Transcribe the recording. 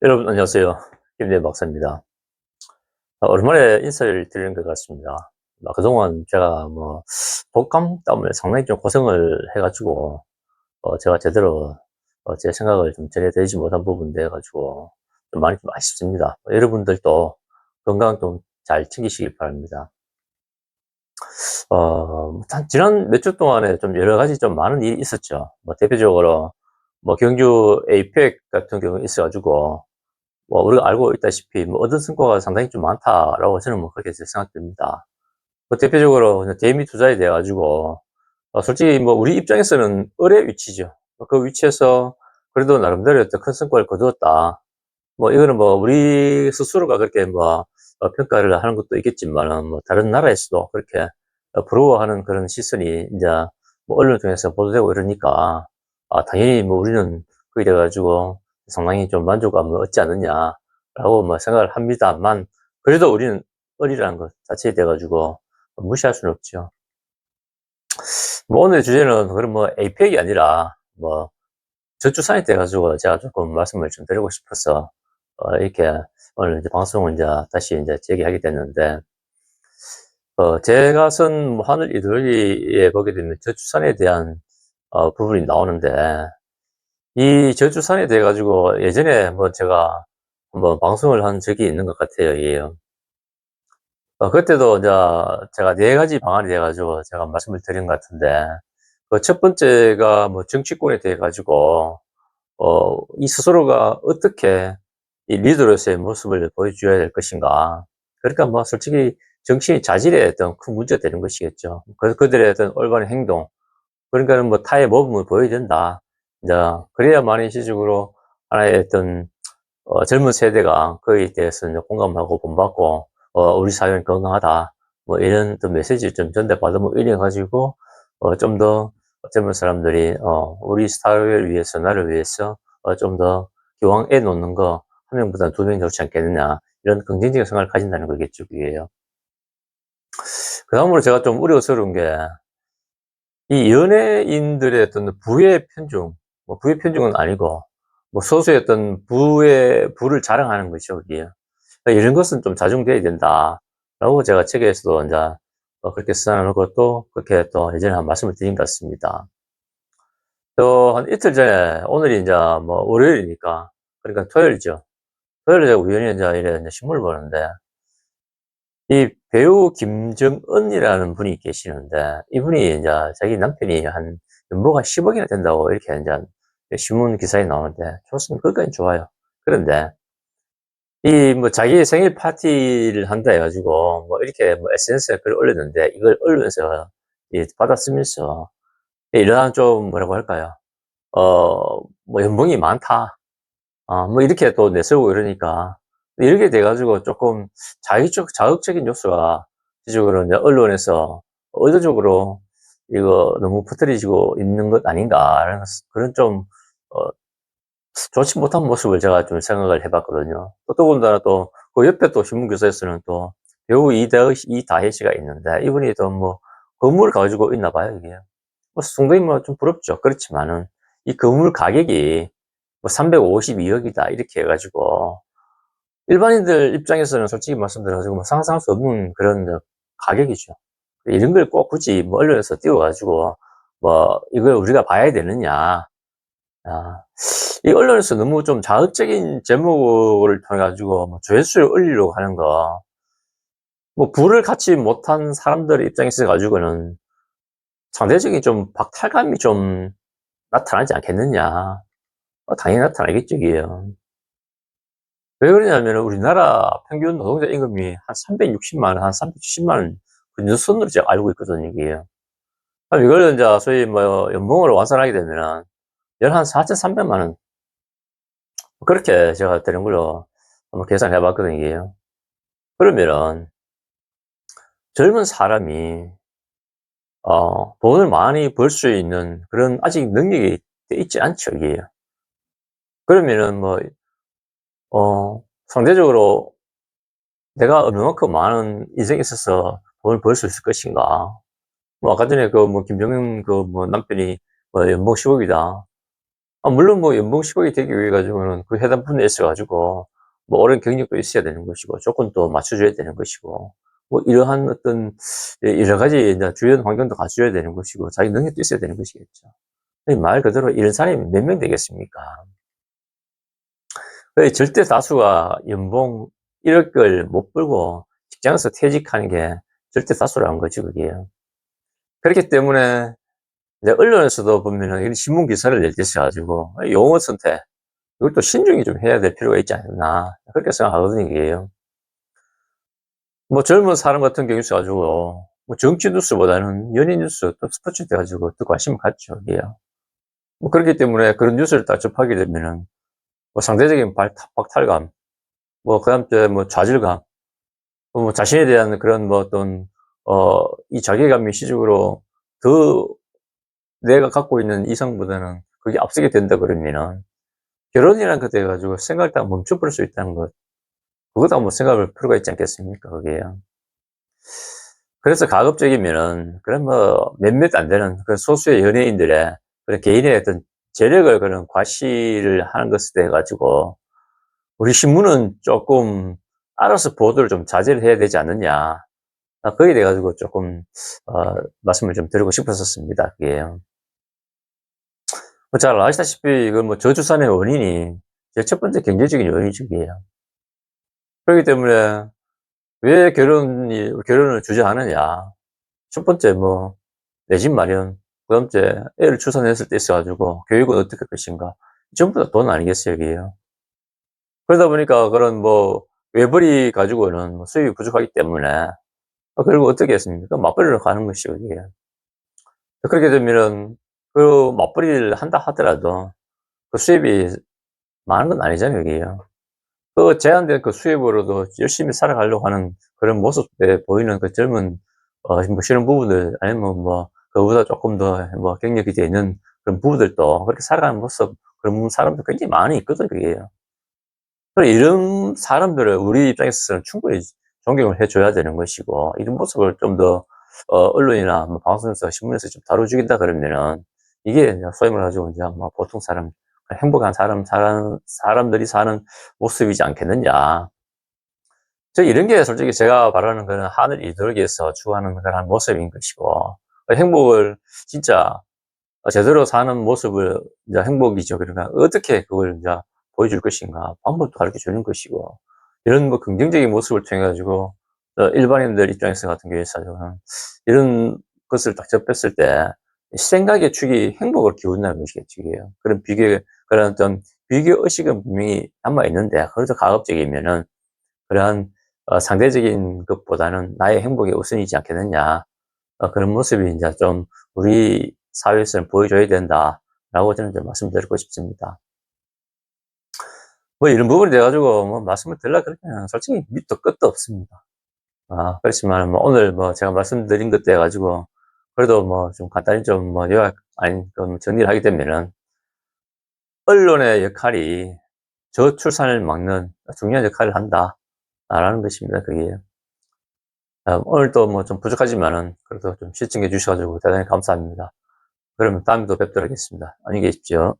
여러분 안녕하세요. 김대 박사입니다. 오랜만에 인사를 드리는 것 같습니다. 그동안 제가 독감 때문에 상당히 좀 고생을 해 가지고 제가 제대로 제 생각을 좀 전해드리지 못한 부분에 대해 가지고 좀 많이 좀 아쉽습니다. 여러분들도 건강 좀 잘 챙기시기 바랍니다. 한 지난 몇 주 동안에 좀 여러 가지 좀 많은 일이 있었죠. 대표적으로 경주 에이펙 같은 경우 있어 가지고 우리가 알고 있다시피 얻은 성과가 상당히 좀 많다라고 저는 그렇게 생각됩니다. 대표적으로 이제 개미 투자에 대해 가지고 솔직히 우리 입장에서는 을의 위치죠. 그 위치에서 그래도 나름대로 어떤 큰 성과를 거두었다. 이거는 우리 스스로가 그렇게 평가를 하는 것도 있겠지만은 다른 나라에서도 그렇게 부러워하는 그런 시선이 이제 언론 통해서 보도되고 이러니까 당연히 우리는 거기에 대해 가지고 상당히 좀 만족감을 얻지 않느냐라고 생각을 합니다만, 그래도 우리는 을이라는 것 자체에 대해 가지고 무시할 수는 없죠. 오늘 주제는 그럼 에이펙이 아니라 저출산에 대해 가지고 제가 조금 말씀을 좀 드리고 싶어서 이렇게 오늘 이제 방송을 이제 다시 이제 재개하게 됐는데, 제가 쓴 하늘 이들이에 보게 되면 저출산에 대한 부분이 나오는데, 이 저출산에 대해 가지고 예전에 제가 한번 방송을 한 적이 있는 것 같아요. 예. 그때도 이제 제가 네 가지 방안이 돼 가지고 제가 말씀을 드린 것 같은데, 그 첫 번째가 정치권에 대해 가지고 이 스스로가 어떻게 이 리더로서의 모습을 보여줘야 될 것인가. 그러니까 솔직히 정치인의 자질에 어떤 큰 문제가 되는 것이겠죠. 그래서 그들의 어떤 올바른 행동, 그러니까는 타의 모범을 보여야 된다. 이제 그래야만이 실질적으로 하나의 어떤 젊은 세대가 거기에 대해서 이제 공감하고 본받고 우리 사회는 건강하다. 이런 또 메시지를 좀 전달받으면 이래 가지고 좀 더 젊은 사람들이 우리 사회를 위해서, 나를 위해서 좀 더 기왕 애 놓는 거 한 명보다 두 명이 좋지 않겠느냐. 이런 긍정적인 생각을 가진다는 거겠죠, 그게요. 그다음으로 제가 좀 우려스러운 게, 이 연예인들의 어떤 부의 편중, 부의 편중은 아니고, 소수의 어떤 부를 자랑하는 것이죠, 그게. 이런 것은 좀 자중돼야 된다라고 제가 책에서도 이제 그렇게 써놓고 또 그렇게 또 예전에 한 말씀을 드린 것 같습니다. 또 한 이틀 전에, 오늘이 이제 월요일이니까, 그러니까 토요일이죠. 토요일에 제가 우연히 이제 이래 이제 신문을 보는데, 이 배우 김정은이라는 분이 계시는데, 이분이 이제 자기 남편이 한 연보가 10억이나 된다고 이렇게 이제 신문 기사에 나오는데, 좋습니다. 그것까지 좋아요. 그런데 이 자기 생일 파티를 한다 해가지고 이렇게 SNS에 글을 올렸는데, 이걸 언론에서 받아쓰면서 이러한 좀 뭐라고 할까요? 연봉이 많다. 이렇게 또 내세우고 이러니까, 이렇게 돼가지고 조금 자극적인 요소가 실질적으로 이제 언론에서 의도적으로 이거 너무 퍼뜨려지고 있는 것 아닌가라는 그런 좀 어, 좋지 못한 모습을 제가 좀 생각을 해봤거든요. 또 더군다나 또 그 옆에 또 신문 기사에서는 또 배우 이다혜 씨가 있는데, 이분이 또 건물을 가지고 있나 봐요, 이게. 상당히 좀 부럽죠. 그렇지만은 이 건물 가격이 352억이다 이렇게 해가지고, 일반인들 입장에서는 솔직히 말씀드려 가지고 상상할 수 없는 그런 가격이죠. 이런 걸 꼭 굳이 언론에서 띄워가지고 이걸 우리가 봐야 되느냐. 아, 이 언론에서 너무 좀 자극적인 제목을 통해 가지고 조회수를 올리려고 하는 거, 부를 갖지 못한 사람들의 입장에서 가지고는 상대적인 좀 박탈감이 좀 나타나지 않겠느냐. 당연히 나타나겠죠, 이게요. 왜 그러냐면 우리나라 평균 노동자 임금이 한 360만 원, 한 370만 원 그 선으로 제가 알고 있거든요, 이게. 그럼 이걸 이제 소위 연봉을 환산하게 되면은 연 한 4,300만 원, 그렇게 제가 되는 걸로 한번 계산해 봤거든요, 이게요. 그러면은 젊은 사람이 돈을 많이 벌 수 있는 그런 아직 능력이 돼 있지 않죠, 이게. 그러면은 상대적으로 내가 어느 만큼 많은 인생에 있어서 돈을 벌 수 있을 것인가. 아까 전에 김정은 남편이 연봉 10억이다. 물론 뭐 연봉 10억이 되기 위해 가지고는 그 해당 분야에 있어 가지고 뭐 오랜 경력도 있어야 되는 것이고 조건도 맞춰줘야 되는 것이고 뭐 이러한 어떤 여러 가지 이제 주변 환경도 갖춰줘야 되는 것이고 자기 능력도 있어야 되는 것이겠죠. 말 그대로 이런 사람이 몇 명 되겠습니까? 거의 절대 다수가 연봉 1억을 못 벌고 직장에서 퇴직하는 게 절대 다수라는 거죠, 그게. 그렇기 때문에 이제 언론에서도 보면은 이런 신문 기사를 낼 때 있어 가지고 용어 선택 이것도 신중히 좀 해야 될 필요가 있지 않나 그렇게 생각하거든요, 이게요. 뭐 젊은 사람 같은 경우 있어 가지고 뭐 정치 뉴스보다는 연예 뉴스 또 스포츠에 대 가지고 더 관심을 갖죠, 이게요. 뭐 그렇기 때문에 그런 뉴스를 딱 접하게 되면은 뭐 상대적인 박탈감 뭐 그다음 때 뭐 좌절감 뭐 자신에 대한 그런 뭐 어떤 이 자괴감이 시적으로 더 내가 갖고 있는 이상보다는 그게 앞서게 된다 그러면은 결혼이라는 것에 돼 가지고 생각을 딱 멈춰 버릴 수 있다는 것 그것도 한번 생각해 볼 필요가 있지 않겠습니까 그게요. 그래서 가급적이면은 그런 뭐 몇몇 안 되는 그 소수의 연예인들의 그런 개인의 어떤 재력을 그런 과시를 하는 것에 대해 가지고 우리 신문은 쪼끔 알아서 보도를 좀 자제를 해야 되지 않느냐. 거기에 대해 가지고 쪼끔 말씀을 좀 드리고 싶었었습니다 그게요. 뭐 잘 아시다시피 이건 뭐 저출산의 원인이 제일 첫 번째 경제적인 요인이죠 그게요. 그렇기 때문에 왜 결혼을 주저하느냐. 첫 번째 뭐 내 집 마련, 두 번째 애를 출산했을 때 있어 가지고 교육은 어떻게 할 것인가. 전부 다 돈 아니겠어요 이게요. 그러다 보니까 그런 뭐 외벌이 가지고는 뭐 수입이 부족하기 때문에 결국 어떻게 했습니까? 맞벌이로 가는 것이죠 이게. 그렇게 되면은 그 맞벌이를 한다 하더라도 그 수입이 많은 건 아니잖아요 이게요. 그 제한된 그 수입으로도 열심히 살아가려고 하는 그런 모습에 보이는 그 젊은 뭐 신혼부부들 아니면 뭐 그보다 쪼끔 더 뭐 경력이 돼 있는 그런 부부들도 그렇게 살아가는 모습 그런 사람들 굉장히 많이 있거든 그게요. 그래 이런 사람들을 우리 입장에서는 충분히 존경을 해 줘야 되는 것이고 이런 모습을 좀 더 언론이나 뭐 방송에서 신문에서 좀 다뤄 주긴다 그러면은 이게 이제 소위 말해 가지고 이제 뭐 보통 사람 행복한 사람들이 사는 모습이지 않겠느냐. 이런 게 솔직히 제가 바라는 거는 하늘 이데올기에서 추구하는 그런 모습인 것이고 행복을 진짜 제대로 사는 모습을 이제 행복이죠. 그러니까 어떻게 그걸 이제 보여줄 것인가 방법도 가르쳐 주는 것이고 이런 뭐 긍정적인 모습을 통해 가지고 일반인들 입장에서 같은 경우에서는 이런 것을 딱 접했을 때 생각의 축이 행복을 기운다는 것이겠죠 이게요. 그런 어떤 비교 의식은 분명히 남아 있는데 그래도 가급적이면은 그러한 상대적인 것보다는 나의 행복이 우선이지 않겠느냐. 그런 모습이 인제 좀 우리 사회에서는 보여줘야 된다라고 저는 좀 말씀드리고 싶습니다. 뭐 이런 부분에 대해 가지고 뭐 말씀을 드리려고 그러면 솔직히 밑도 끝도 없습니다. 그렇지만 뭐 오늘 뭐 제가 말씀드린 것 돼 가지고 그래도 뭐 좀 간단히 좀 뭐 요약 아니 좀 정리를 하게 되면은 언론의 역할이 저출산을 막는 중요한 역할을 한다라는 것입니다 그게. 오늘도 뭐 좀 부족하지만은 그래도 좀 시청해 주셔 가지고 대단히 감사합니다. 그러면 다음에 또 뵙도록 하겠습니다. 안녕히 계십시오.